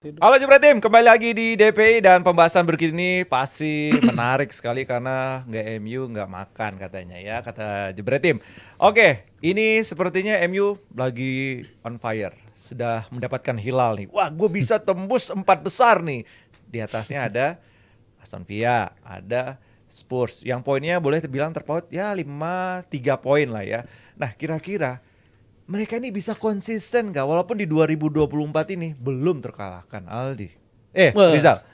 Halo Jebret Tim, kembali lagi di DPI dan pembahasan berikut ini pasti menarik sekali karena nggak MU nggak makan katanya ya, kata Jebret Tim. Oke, ini sepertinya MU lagi on fire, sudah mendapatkan hilal nih. Wah, gue bisa tembus 4 besar nih. Di atasnya ada Aston Villa, ada Spurs yang poinnya boleh terbilang terpaut ya 3 poin lah ya. Nah, kira-kira mereka ini bisa konsisten gak? Walaupun di 2024 ini belum terkalahkan, Aldi. Rizal.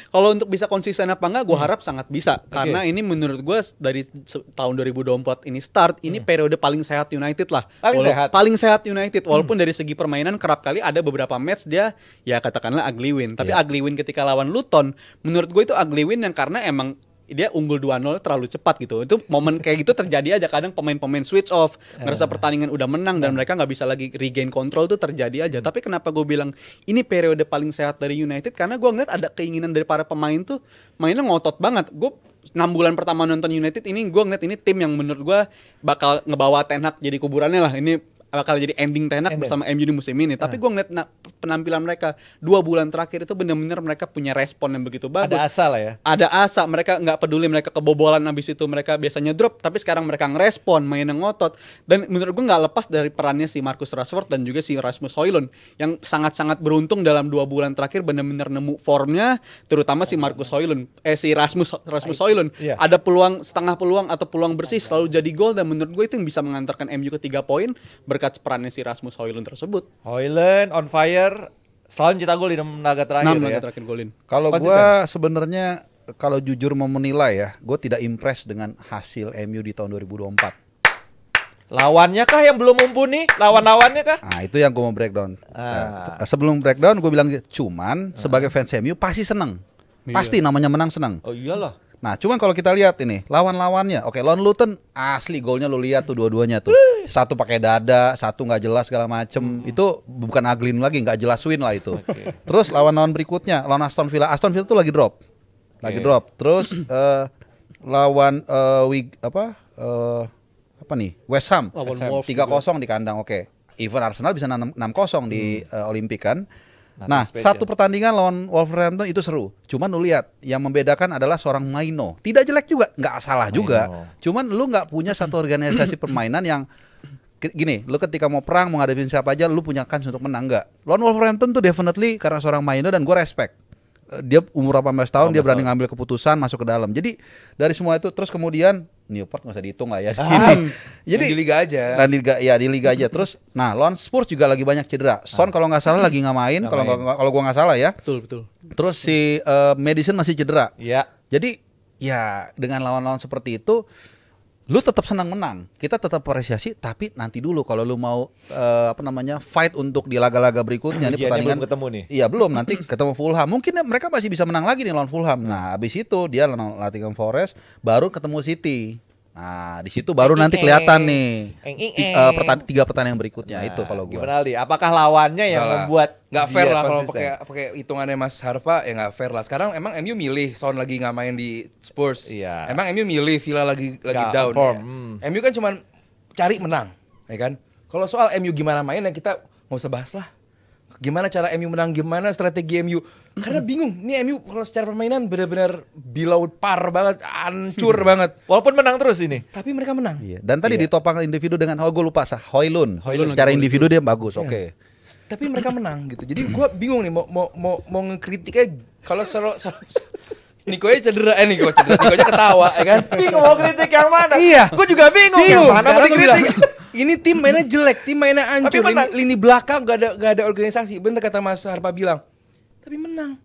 Kalau untuk bisa konsisten apa enggak, gue harap sangat bisa. Karena ini menurut gue dari tahun 2024 ini start, ini periode paling sehat United lah. Paling sehat United. Walaupun dari segi permainan kerap kali ada beberapa match dia ya katakanlah ugly win. Tapi ugly win ketika lawan Luton, menurut gue itu ugly win yang karena emang dia unggul 2-0 terlalu cepat gitu. Itu momen kayak gitu terjadi aja kadang pemain-pemain switch off, ngerasa pertandingan udah menang dan mereka nggak bisa lagi regain control tuh terjadi aja. Tapi kenapa gue bilang ini periode paling sehat dari United? Karena gue ngeliat ada keinginan dari para pemain tuh mainnya ngotot banget. Gue 6 bulan pertama nonton United ini gue ngeliat ini tim yang menurut gue bakal ngebawa Ten Hag jadi kuburannya lah. Ini bakal jadi ending Ten Hag bersama MU di musim ini. Tapi gue ngeliat penampilan mereka 2 bulan terakhir itu benar-benar mereka punya respon yang begitu bagus. Ada asa lah ya. Ada asa, mereka nggak peduli mereka kebobolan habis itu mereka biasanya drop, tapi sekarang mereka ngerespon, main yang ngotot. Dan menurut gue nggak lepas dari perannya si Marcus Rashford dan juga si Rasmus Højlund yang sangat-sangat beruntung dalam 2 bulan terakhir benar-benar nemu formnya, terutama si Marcus Højlund, si Rasmus Højlund. Ada peluang setengah peluang atau peluang bersih selalu jadi gol dan menurut gue itu yang bisa mengantarkan MU ke 3 poin berkat perannya si Rasmus Højlund tersebut. Højlund on fire, selalu cetak gol di 6 laga terakhir ya. Terakhir golin. Kalau gue sebenarnya kalau jujur mau menilai ya, gue tidak impress dengan hasil MU di tahun 2024. Lawannya kah yang belum mumpuni? Lawan-lawannya kah? Nah itu yang gue mau breakdown. Sebelum breakdown gue bilang cuman sebagai fans MU pasti seneng. Pasti namanya menang seneng. Oh iyalah. Nah cuman kalau kita lihat ini lawan-lawannya, oke lawan Luton asli golnya lu lihat tuh dua-duanya tuh. Satu pakai dada, satu nggak jelas segala macem. Itu bukan ugly lagi, nggak jelas win lah itu. Terus lawan-lawan berikutnya, lawan Aston Villa tuh lagi drop. Terus lawan West Ham 3-0 di kandang. Oke. Even Arsenal bisa 6-0 di Olimpik kan. Nah, satu pertandingan lawan Wolverhampton itu seru. Cuman lu lihat, yang membedakan adalah seorang Maino. Tidak jelek juga, nggak salah juga. Cuman lu nggak punya satu organisasi permainan yang gini, lu ketika mau perang, mau ngadepin siapa aja, lu punya kans untuk menang nggak? Lawan Wolverhampton tuh definitely karena seorang Maino dan gue respect. Dia umur 18 tahun, dia berani ngambil keputusan masuk ke dalam. Jadi dari semua itu, terus kemudian Newport nggak usah dihitung lah ya. Jadi di liga aja. Dan di liga aja. Terus, nah lawan Spurs juga lagi banyak cedera. Son kalau nggak salah lagi nggak main. Kalau gua nggak salah ya. Betul. Terus si Madison masih cedera. Iya. Jadi ya dengan lawan-lawan seperti itu, lu tetap senang menang. Kita tetap apresiasi. Tapi nanti dulu kalau lu mau fight untuk di laga-laga berikutnya. Ini pertandingan belum ketemu nih. Iya belum. Nanti ketemu Fulham. Mungkin mereka masih bisa menang lagi nih lawan Fulham. Nah habis itu dia Nottingham Forest, baru ketemu City. Nah di situ baru nanti kelihatan nih 3 pertandingan berikutnya. Itu kalau gua. Gimana Aldi? Apakah lawannya yang membuat nggak fair dia lah kalau konsisten? pakai hitungannya Mas Harfa ya nggak fair lah. Sekarang emang MU milih Son lagi nggak main di Spurs. Iya. Emang MU milih Villa lagi down. form. Ya. MU kan cuman cari menang, ya kan? Kalau soal MU gimana mainnya kita nggak usah bahas lah. Gimana cara MU menang, gimana strategi MU? Karena bingung. Nih MU kalau secara permainan benar-benar below par banget, hancur banget. Walaupun menang terus ini. Tapi mereka menang. Iya. Dan tadi ditopang individu dengan gue lupa Højlund. Secara individu dia bagus. Oke. Tapi mereka menang gitu. Jadi gue bingung nih mau ngekritiknya kalau Niko aja cedera, Niko aja ketawa, ya kan? Bingung mau kritik yang mana? Iya. Gue juga bingung. Yang mana mau Sekarang gue bilang, dikritik? ini tim mainnya jelek, tim mainnya hancur, lini belakang gak ada organisasi. Bener kata Mas Harpa bilang. Tapi menang.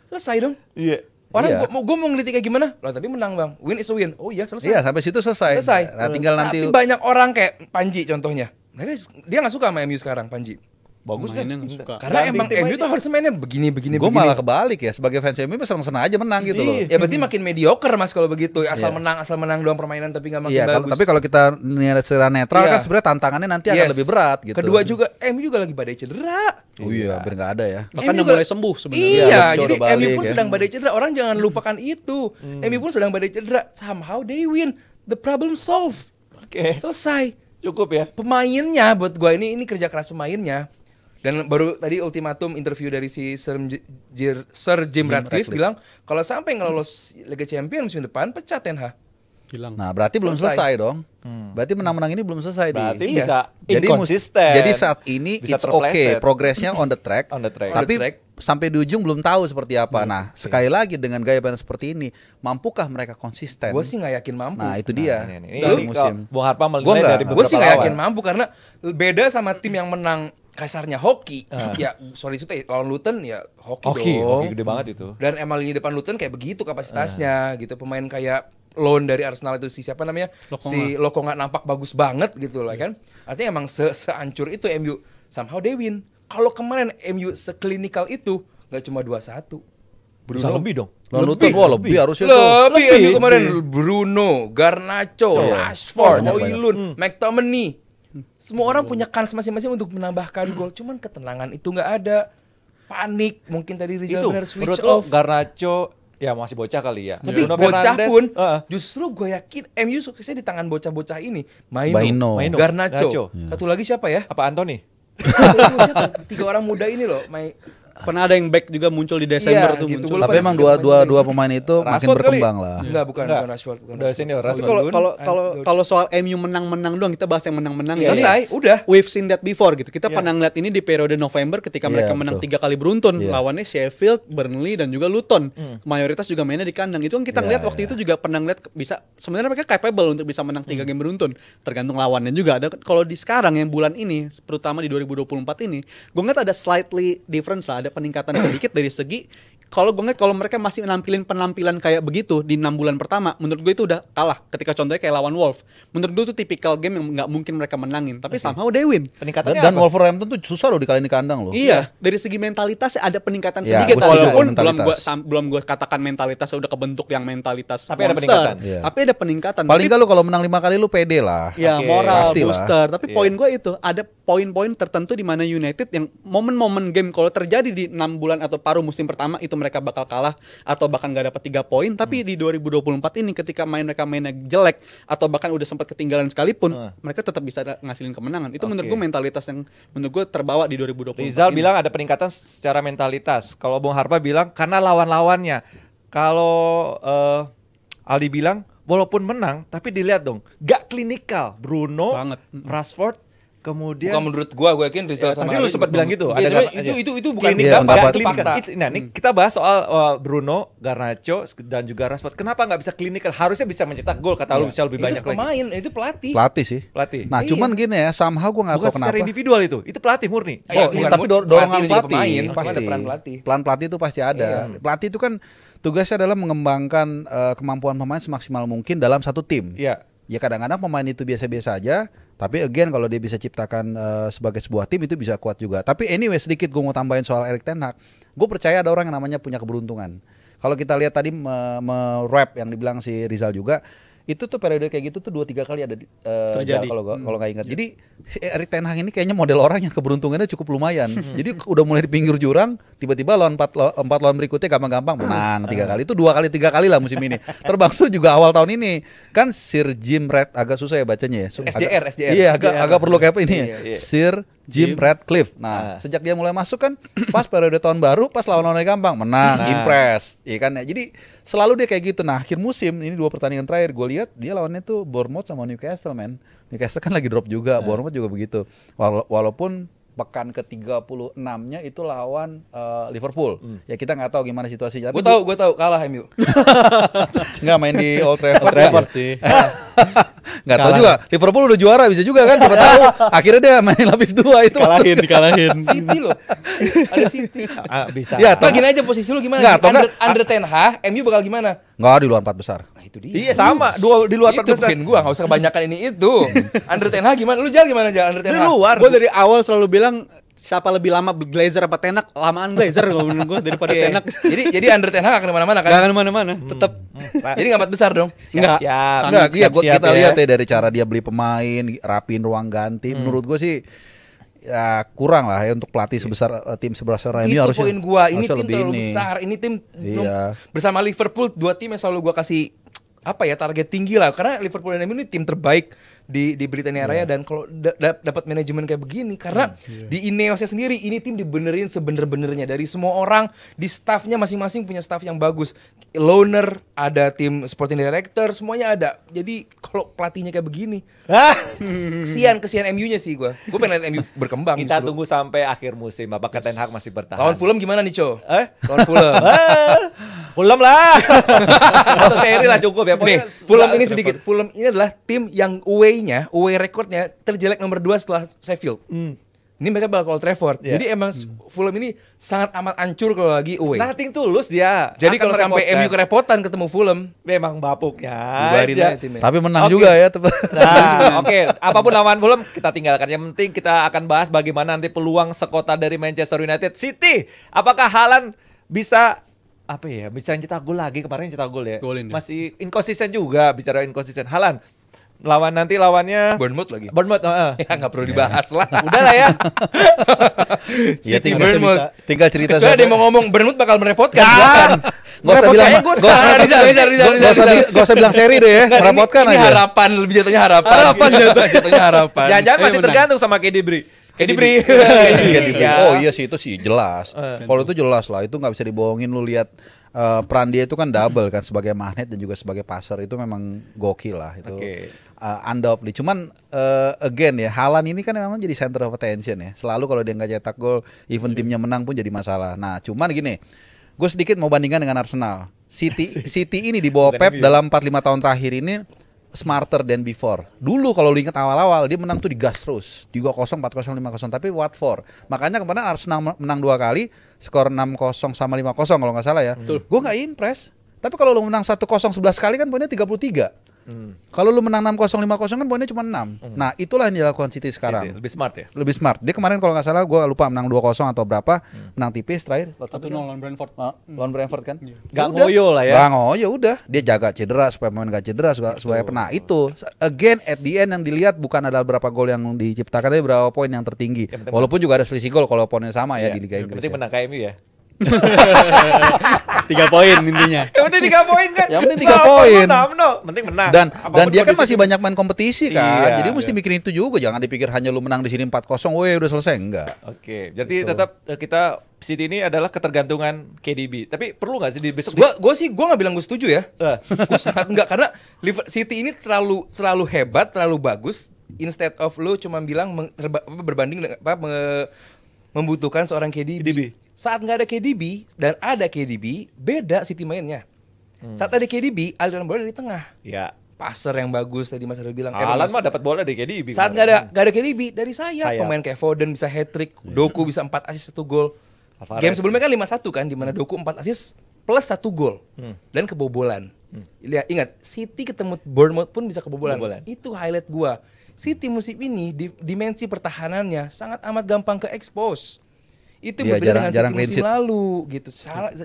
Selesai dong. Iya. Orang gue mau ngeritik kayak gimana? Lah tapi menang bang. Win is a win. Oh iya selesai. Iya sampai situ selesai. Nah, tinggal nanti. Tapi banyak orang kayak Panji contohnya. Dia nggak suka sama MU sekarang Panji. Bagus mainnya nggak suka. Karena emang MU tuh harus mainnya begini. Gue malah kebalik ya, sebagai fans MU senang-senang aja menang gitu loh. Ya berarti makin mediocre Mas kalau begitu. Asal menang doang permainan tapi nggak makin bagus. Tapi kalau kita lihat secara netral kan sebenarnya tantangannya nanti akan lebih berat gitu. Kedua juga MU juga lagi badai cedera. Oh iya, biar nggak ada ya. Bahkan udah mulai sembuh sebenarnya. Iya, jadi udah balik, MU pun ya. sedang badai cedera. Orang jangan lupakan itu. MU pun sedang badai cedera. Somehow they win. The problem solved. Oke. Selesai. Cukup ya. Pemainnya buat gua ini kerja keras pemainnya. Dan baru tadi ultimatum interview dari si Sir Jim Ratcliffe bilang kalau sampai nggak lolos Liga Champions musim depan pecat Ten Hag. Hilang. Nah, berarti belum selesai dong. Berarti menang-menang ini belum selesai. Berarti Di. bisa Jadi inkonsisten. jadi saat ini Bisa it's okay, terpleset. progresnya on the track. On the track. Tapi On the track. sampai di ujung belum tahu seperti apa. Nah, sekali lagi dengan gaya permainan seperti ini, mampukah mereka konsisten? Gue sih nggak yakin mampu. Nah, itu dia. Ini Dari kalau Bung Harpa Gua menilai nggak. dari Gue beberapa sih nggak lawan. yakin mampu karena beda sama tim yang menang kasarnya hoki. Ya sorry itu lawan Luton ya hoki dong. Hoki gede banget itu. Dan emang lini depan Luton kayak begitu kapasitasnya gitu. Pemain kayak loan dari Arsenal itu si siapa namanya? Si Lokonga nampak bagus banget gitu lah kan. Artinya emang seancur itu MU. Somehow they win. Kalau kemarin MU seklinikal itu nggak cuma 2-1. Bisa lebih dong. Lawan Luton, wah lebih harusnya tuh. Lebih MU kemarin Bruno, Garnacho, Rashford, Højlund, McTominay. Semua orang punya kans masing-masing untuk menambahkan gol. Cuman ketenangan itu nggak ada. Panik mungkin tadi Rizal Itu benar switch menurut lo off. Garnacho ya masih bocah kali ya. Tapi Bruno bocah Fernandes, pun justru gue yakin MU suksesnya di tangan bocah-bocah ini. Maino. Garnacho. Satu lagi siapa ya? apa Anthony? Siapa? 3 orang muda ini loh. Pernah ada yang back juga muncul di Desember Iya, tuh gitu. muncul. Gua Tapi emang dua pemain itu makin Rashford berkembang lah. Enggak, bukan Rashford. Udah senior, Tapi Rashford. kalau soal MU menang-menang doang, kita bahas yang menang-menang. Iya, Ini Selesai, udah. We've seen that before gitu. Kita pernah ngeliat ini di periode November ketika Iya, mereka menang betul. 3 kali beruntun. Iya. Lawannya Sheffield, Burnley dan juga Luton. Mayoritas juga mainnya di kandang. Itu kan kita Iya, ngeliat waktu iya. itu juga pernah ngeliat bisa sebenarnya mereka capable untuk bisa menang 3 game beruntun. Tergantung lawannya juga. Ada kalau di sekarang yang bulan ini, terutama di 2024 ini, gue ngeliat ada slightly difference lah, ada peningkatan sedikit dari segi kalau gue ngeliat kalau mereka masih menampilin penampilan kayak begitu di 6 bulan pertama, menurut gue itu udah kalah. Ketika contohnya kayak lawan Wolves, menurut gue itu tipikal game yang nggak mungkin mereka menangin. Tapi somehow they win. Peningkatannya Dan apa? Wolverhampton tuh susah loh dikalahin di kandang loh. Iya, dari segi mentalitas ada peningkatan Ya, sedikit. gua setuju, Walaupun mentalitas. belum gue katakan mentalitasnya udah kebentuk yang mentalitas Tapi ada monster. peningkatan. Iya. Tapi ada peningkatan. Paling Tapi- nggak lu kalau menang 5 kali lu pede lah. Ya Oke, moral pastilah. booster. Tapi Iya. poin gue itu ada poin-poin tertentu di mana United yang momen-momen game kalau terjadi di 6 bulan atau paruh musim pertama itu mereka bakal kalah atau bahkan nggak dapat 3 poin. Tapi di 2024 ini ketika mereka mainnya jelek atau bahkan udah sempat ketinggalan sekalipun, mereka tetap bisa ngasilin kemenangan. Itu menurut Oke. gue mentalitas yang menurut gue terbawa di 2024 Rizal ini. bilang ada peningkatan secara mentalitas. Kalau Bung Harpa bilang karena lawan-lawannya. Kalau Aldi bilang walaupun menang tapi dilihat dong gak klinikal. Bruno, Banget. Rashford, kemudian Bukan menurut gue yakin Rizal Ya, sama tadi lu Ali sempat juga bilang ngomong. gitu. Iya, Ada sebenarnya nggak- itu bukan Klinik, pendapat, pendapat. itu fakta. Nah, ini kita bahas soal Bruno, Garnacho dan juga Rashford. Kenapa nggak bisa klinikal? Harusnya bisa mencetak gol kata lu bisa lebih Itu banyak lagi. pemain, itu pelatih. Pelatih sih. Pelatih. Nah, cuman gini ya, somehow gue nggak Bukan tahu secara kenapa. individual itu pelatih murni. Oh, Bukan, iya, tapi pelatih dorongan juga pelatih, pemain, cuma pasti. ada peran pelatih. Pelan pelatih itu pasti ada. Pelatih itu kan tugasnya adalah mengembangkan kemampuan pemain semaksimal mungkin dalam satu tim. Iya. Ya kadang-kadang pemain itu biasa-biasa aja, tapi again kalau dia bisa ciptakan sebagai sebuah tim itu bisa kuat juga. Tapi anyway sedikit gue mau tambahin soal Erik ten Hag. Gue percaya ada orang yang namanya punya keberuntungan. Kalau kita lihat tadi rap yang dibilang si Rizal juga, itu tuh periode kayak gitu tuh 2-3 kali ada Terjadi. kalau nggak ingat. Jadi si Erik ten Hag ini kayaknya model orang yang keberuntungannya cukup lumayan. Jadi udah mulai di pinggir jurang, tiba-tiba lawan 4 lawan berikutnya gampang-gampang menang 3 kali. Itu 2 kali 3 kali lah musim ini. Termasuk juga awal tahun ini. Kan Sir Jim agak susah ya bacanya ya. SJR. Iya, agak perlu kayak apa ini ya. Iya. Sir Jim Ratcliffe. Nah, sejak dia mulai masuk kan pas periode tahun baru, pas lawan-lawannya gampang, menang, impress, iya kan ya. Jadi selalu dia kayak gitu. Nah, akhir musim ini 2 pertandingan terakhir gue lihat dia lawannya tuh Bournemouth sama Newcastle, man. Newcastle kan lagi drop juga, Bournemouth juga begitu. Walaupun pekan ke-36-nya itu lawan Liverpool. Ya kita nggak tahu gimana situasinya. Gue tahu kalah MU. Nggak main di Old Trafford sih. Nggak tahu juga. Liverpool udah juara bisa juga kan. Siapa tahu. Akhirnya dia main lapis 2 itu. Dikalahin. City loh. Ada City. Bisa. Ya, Nah, gini aja posisi lu gimana? Nggak, atau Under Ten Hag, MU bakal gimana? Nggak di luar 4 besar. Nah, itu dia. Iya sama, di luar itu perbesar. bikin gua enggak usah kebanyakan ini itu. Under Ten Hag gimana? Lu Jal gimana Jal? Under Ten Di Hag. luar. Gue dari awal selalu bilang siapa lebih lama Glazer apa Ten Hag? Lamaan Glazer kalau menurut gue daripada Oke. Ten Hag. Jadi Under Ten Hag akan kemana-mana kan? Gak akan mana-mana, tetap. Jadi nggak 4 besar dong. Enggak. Siap. Enggak, iya Siap-siap kita ya. lihat ya dari cara dia beli pemain, rapiin ruang ganti. Menurut gue sih ya kurang lah ya untuk pelatih sebesar tim sebesar ini Itu harusnya. poin gua. Ini harusnya tim lebih terlalu ini. besar. Ini tim Iya. bersama Liverpool 2 tim yang selalu gua kasih apa ya target tinggi lah karena Liverpool dan MU ini tim terbaik di Britania Raya dan kalau dapat manajemen kayak begini karena di Ineosnya sendiri ini tim dibenerin sebener-benernya dari semua orang di staffnya masing-masing punya staff yang bagus. Loaner, ada tim sporting director, semuanya ada. Jadi kalau pelatihnya kayak begini, kesian MU-nya sih gue pengen lihat MU berkembang. Kita tunggu sampai akhir musim apakah Ten Hag masih bertahan. Lawan Fulham gimana nih, Co? Lawan Fulham. Fulham lah. Atau seri lah cukup ya. Nih, Fulham ini sedikit. Fulham ini adalah tim yang away recordnya terjelek nomor 2 setelah Sheffield. Ini mereka bakal Old Trafford. Jadi emang Fulham ini sangat amat hancur kalau lagi away. Nothing tulus dia. Jadi kalau sampai MU kerepotan ketemu Fulham, memang bapuknya. bubarin aja timnya. Tapi menang juga ya. Nah, apapun lawan Fulham kita tinggalkan. Yang penting kita akan bahas bagaimana nanti peluang sekota dari Manchester United City. Apakah Haaland bisa bisa cetak gol lagi, kemarin cetak gol ya. Masih inkonsisten juga, bicara inkonsisten. Haaland lawannya Bournemouth lagi. Bournemouth, ya nggak perlu dibahas lah. Udah lah ya. Ya tinggal cerita Kecuali ada yang mau ngomong Bournemouth bakal merepotkan. Gak usah bilang, gak usah bilang seri deh ya, merepotkan aja. Ini harapan, lebih jatuhnya harapan. Jatuhnya harapan. Jangan masih tergantung sama KDB. Oh iya sih, itu sih jelas. Kalau itu jelas lah, itu nggak bisa dibohongin. Lu lihat peran dia itu kan double kan, sebagai magnet dan juga sebagai passer, itu memang gokil lah itu. Undoubtedly. Cuman again ya, Haaland ini kan memang jadi center of attention ya. Selalu kalau dia nggak cetak gol, even timnya menang pun jadi masalah. Nah, cuman gini, gue sedikit mau bandingkan dengan Arsenal. City ini di bawah Pep dalam 4-5 tahun terakhir ini smarter than before. Dulu kalau lu ingat awal-awal dia menang tuh digas terus. 3-0, 4-0, 5-0, tapi what for? Makanya kemarin Arsenal menang 2 kali, skor 6-0 sama 5-0 kalau nggak salah ya. Gue nggak impress. Tapi kalau lu menang 1-0 11 kali kan poinnya 33. Kalau lu menang 6-0, 5-0 kan poinnya cuma 6. Nah, itulah yang dilakukan City sekarang. Lebih smart ya? Lebih smart. Dia kemarin kalau nggak salah, gue lupa menang 2-0 atau berapa, menang tipis terakhir. 1-0 lawan Brentford. Lawan Brentford kan? Gak ngoyo lah ya. Gak ngoyo, udah. Dia jaga cedera supaya pemain gak cedera, supaya pernah. Itu again at the end yang dilihat bukan adalah berapa gol yang diciptakan, tapi berapa poin yang tertinggi. Walaupun juga ada selisih gol kalau poinnya sama ya di Liga Inggris. Berarti menang KMU ya? 3 poin intinya. Yang penting 3 poin kan. Yang penting 3 poin. Penting menang. Dan dia kan masih banyak main kompetisi kan. Jadi mesti mikirin itu juga. Jangan dipikir hanya lu menang di sini 4-0, weh udah selesai, enggak. Oke. Jadi tetap kita City ini adalah ketergantungan KDB. Tapi perlu nggak sih di besok? Gue nggak bilang gue setuju ya. Gue sangat enggak, karena City ini terlalu hebat, terlalu bagus. Instead of lu cuma bilang berbanding dengan membutuhkan seorang KDB. Saat nggak ada KDB dan ada KDB, beda City mainnya. Saat ada KDB, aliran bola dari tengah. Ya. Passer yang bagus tadi Mas Ardo bilang. Haaland mah dapat bola dari KDB. Saat nggak ada KDB, dari sayap. Pemain kayak Foden bisa hat-trick, Doku bisa 4 assist 1 gol. Game sebelumnya kan 5-1 kan, di mana Doku 4 assist plus 1 gol dan kebobolan. Lihat, ingat, City ketemu Bournemouth pun bisa kebobolan. Itu highlight gua. City musim ini dimensi pertahanannya sangat amat gampang ke expose. Itu ya, berbeda dengan jarang City musim lalu gitu.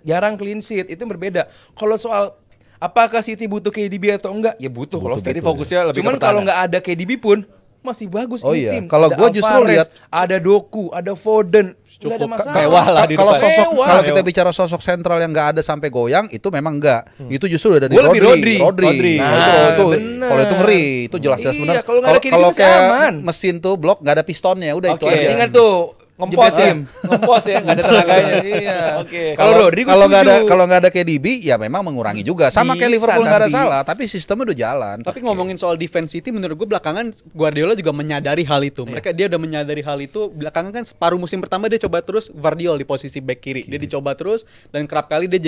Jarang clean sheet, itu berbeda. Kalau soal apakah City butuh KDB atau enggak? Ya butuh kalau City fokusnya lebih. Cuman kalau nggak ada KDB pun masih bagus ini tim. Kalau gue justru lihat ada Doku, ada Foden, nggak ada masalah. Mewah lah di kalau depan. kalau kita bicara sosok sentral yang nggak ada sampai goyang, itu memang enggak. Itu justru udah dari Rodri. Nah, kalau itu ngeri, itu jelas-jelas benar. Kalau kayak mesin tuh blok nggak ada pistonnya, udah itu aja. Ingat tuh. Ngempos ya, nggak ada tenaganya. Iya. Oke. Kalau nggak ada KDB, ya memang mengurangi juga. Sama kayak Liverpool nggak ada salah, tapi sistemnya udah jalan. Tapi ngomongin soal defense City, menurut gue belakangan Guardiola juga menyadari hal itu. Dia udah menyadari hal itu. Belakangan kan separuh musim pertama dia coba terus Guardiola di posisi back kiri. Dia dicoba terus dan kerap kali dia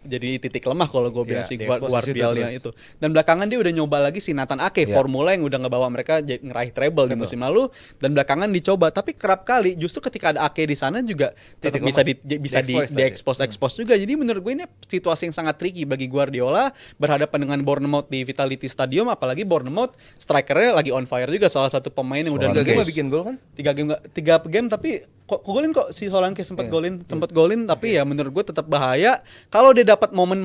jadi titik lemah kalau gue bilang si Guardiola itu. Dan belakangan dia udah nyoba lagi si Nathan Ake, formula yang udah ngebawa mereka ngeraih treble di musim lalu, dan belakangan dicoba, tapi kerap kali justru ketika ada Ake di sana juga tetap bisa di-expose juga. Jadi menurut gue ini situasi yang sangat tricky bagi Guardiola berhadapan dengan Bournemouth di Vitality Stadium, apalagi Bournemouth strikernya lagi on fire juga, salah satu pemain yang udah 3 game bikin gol kan? 3 game tapi golin kok si Solanke sempat golin tapi ya menurut gue tetap bahaya kalau dia dapat momen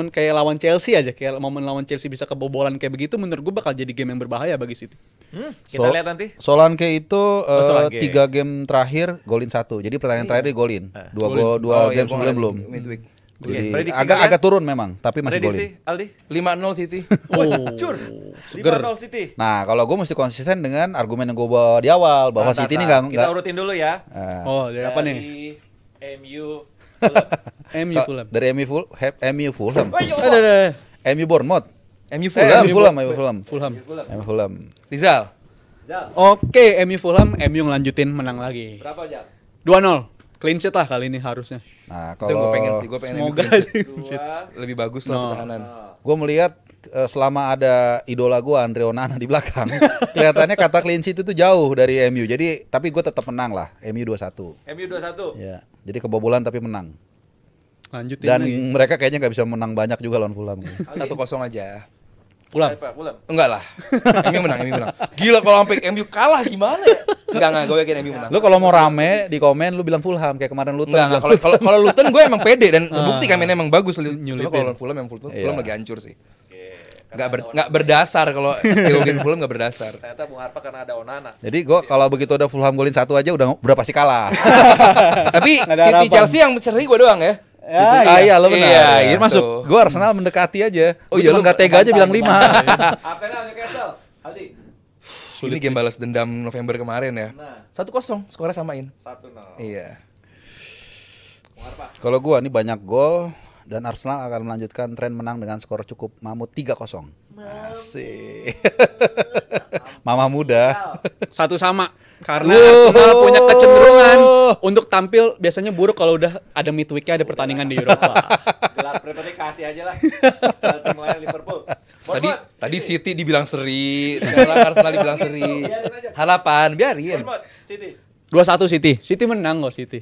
kayak lawan Chelsea aja, kayak momen lawan Chelsea bisa kebobolan kayak begitu, menurut gue bakal jadi game yang berbahaya bagi City. Kita lihat nanti. Solanke itu 3 game terakhir golin 1. Jadi pertandingan terakhir dia golin. 2 game sebelumnya belum. Jadi prediksi agak turun memang, tapi masih Prediksi golin. Aldi? 5-0 City. Cur. seger. 5-0 City. Nah, kalau gue mesti konsisten dengan argumen yang gue bawa di awal bahwa Tar, City ini tar, tar. nggak Kita urutin dulu ya. Oh, dari apa nih? MU. MU Fulham. Dari MU Fulham. Ada. MU Bournemouth. MU Fulham. MU Fulham. Rizal. Zal. Oke, MU Fulham, MU ngelanjutin menang lagi. Berapa Zal? 2-0. Clean sheet lah kali ini harusnya. Nah, Itu gue kalau pengen sih, gue pengen MU Semoga clean sheet. 2. Lebih bagus lah pertahanan. gue melihat selama ada idola gue Andre Onana di belakang, kelihatannya kata clean sheet itu jauh dari MU. Jadi, tapi gue tetap menang lah, MU 2-1. MU 2-1. Ya, jadi kebobolan tapi menang. Lanjutin Dan lagi. mereka kayaknya nggak bisa menang banyak juga lawan Fulham. 1-0 aja. Fulham. Fulham. Enggak lah. MU menang. Gila kalau sampai MU kalah gimana ya? Enggak, gue yakin MU menang. Lu kalau mau rame di komen lu bilang Fulham kayak kemarin Luton. Enggak, kalau Luton gue emang pede dan terbukti kan mainnya emang bagus. Cuma kalau lawan Fulham Iya. lagi hancur sih. Enggak berdasar kalau teori Fulham enggak berdasar. Ternyata Bung Harpa karena ada Onana. Jadi gue kalau begitu ada Fulham golin 1 aja udah pasti kalah. Tapi Nggak ada City harapan. Chelsea yang seri gue doang ya. Iya, lo benar. Iya, Ya, gitu. masuk. Gue Arsenal mendekati aja. Oh Oh iya, iya, lu nggak tega aja bilang 5. Arsenal Newcastle. Aldi. Ini game balas dendam November kemarin ya. Nah. 1-0, skornya samain. 1-0. Iya. Bung Harpa. Kalau gue nih banyak gol dan Arsenal akan melanjutkan tren menang dengan skor cukup mamut 3-0. Asik. Mama muda. Satu sama. Karena Arsenal punya kecenderungan untuk tampil biasanya buruk kalau udah ada midweek-nya ada pertandingan di Eropa. Gelar prepare kasih aja lah. Tim lain Liverpool. Tadi City dibilang seri, sekarang Arsenal dibilang seri. Harapan, biarin. Bournemouth, City. 2-1 City. City menang kok City.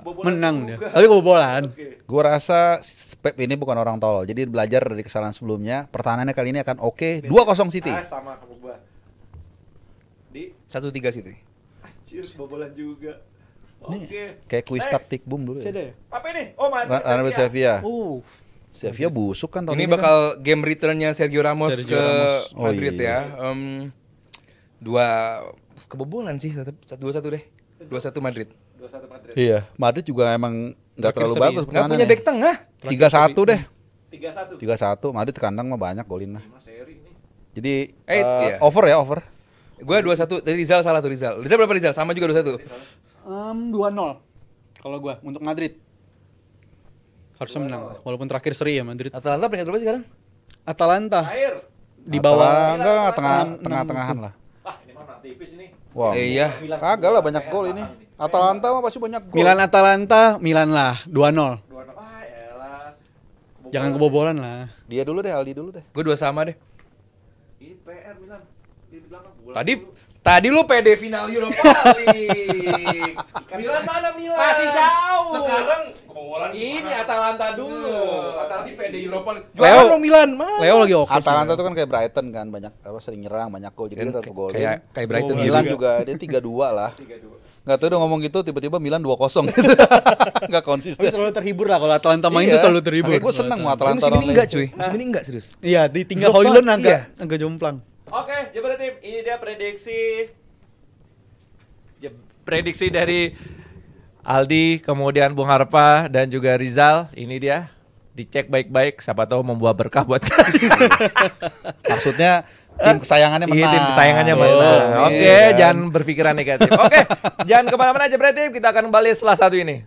Kebobolan Menang juga. dia. Tapi kebobolan. Gue rasa Pep ini bukan orang tolol. Jadi belajar dari kesalahan sebelumnya. Pertahanannya kali ini akan oke. 2-0 City. Sama sama gua. Di 1-3 City. anjir kebobolan juga. Oke. Kayak kuis Next. taktik boom dulu ya. Apa ini? Oh, Madrid. Madrid Sevilla. Uh. Sevilla busuk kan tahun Ini ini kan. bakal game returnnya Sergio Ramos Sergio ke Ramos. Oh, Madrid iya. ya. 2 kebobolan sih, tetap 2-1 deh. 2-1 Madrid. 2-1 Madrid. Iya, Madrid juga emang nggak terlalu seri. bagus Nggak punya pertahanannya. back tengah. 3-1 deh. 3-1. 3-1. Madrid kandang mah banyak golin lah. 5 seri ini. Jadi Iya. over ya, over. Gue 2-1, tadi Rizal salah tuh Rizal. Rizal berapa Rizal? Sama juga 2-1. 2-0 kalau gua untuk Madrid. Harusnya menang lah, walaupun terakhir seri ya Madrid. Atalanta peringkat berapa sekarang? Atalanta Akhir. di bawah. Enggak, enam, tengah-tengahan lah. Ah, ini mah menang tipis ini. Wah. Iya. Kagak lah banyak gol ini. Atalanta mah pasti banyak gol. Milan Atalanta, Milan lah 2-0. 2-0. Ah, elah. Jangan kebobolan lah. Dia dulu deh, Aldi dulu deh. Gue 2 sama deh. Ini PR Milan. Di belakang bola. Tadi lu PD final Europa League. Milan mana Milan? Masih jauh. Sekarang kebobolan. Ini Atalanta dulu. Tadi PD Europa League. Leo. Juara dong Milan. Mana? Leo lagi oke. Atalanta tuh kan kayak Brighton kan, banyak sering nyerang, banyak gol. Jadi dia tetap golin. Kayak Brighton gitu. Milan juga dia 3-2 lah. 3-2. Nggak tahu udah ngomong gitu tiba-tiba Milan 2-0 gitu. Nggak konsisten. Tapi selalu terhibur lah kalau Atalanta main Iya. tuh selalu terhibur. Makanya gue seneng sama Atalanta. Musim ini lawan enggak Lazio. cuy. Musim ini enggak serius. Iya, ditinggal Drop Hoylund banget, agak jomplang. Oke, Jebret Tim. Ini dia prediksi dari Aldi, kemudian Bung Harpa dan juga Rizal. Ini dia. Dicek baik-baik, siapa tahu membawa berkah buat Maksudnya tim kesayangannya menang. Iya, tim kesayangannya Oh, menang. Oke, iya kan? jangan berpikiran negatif. Oke, jangan kemana-mana aja berarti. Kita akan kembali setelah satu ini.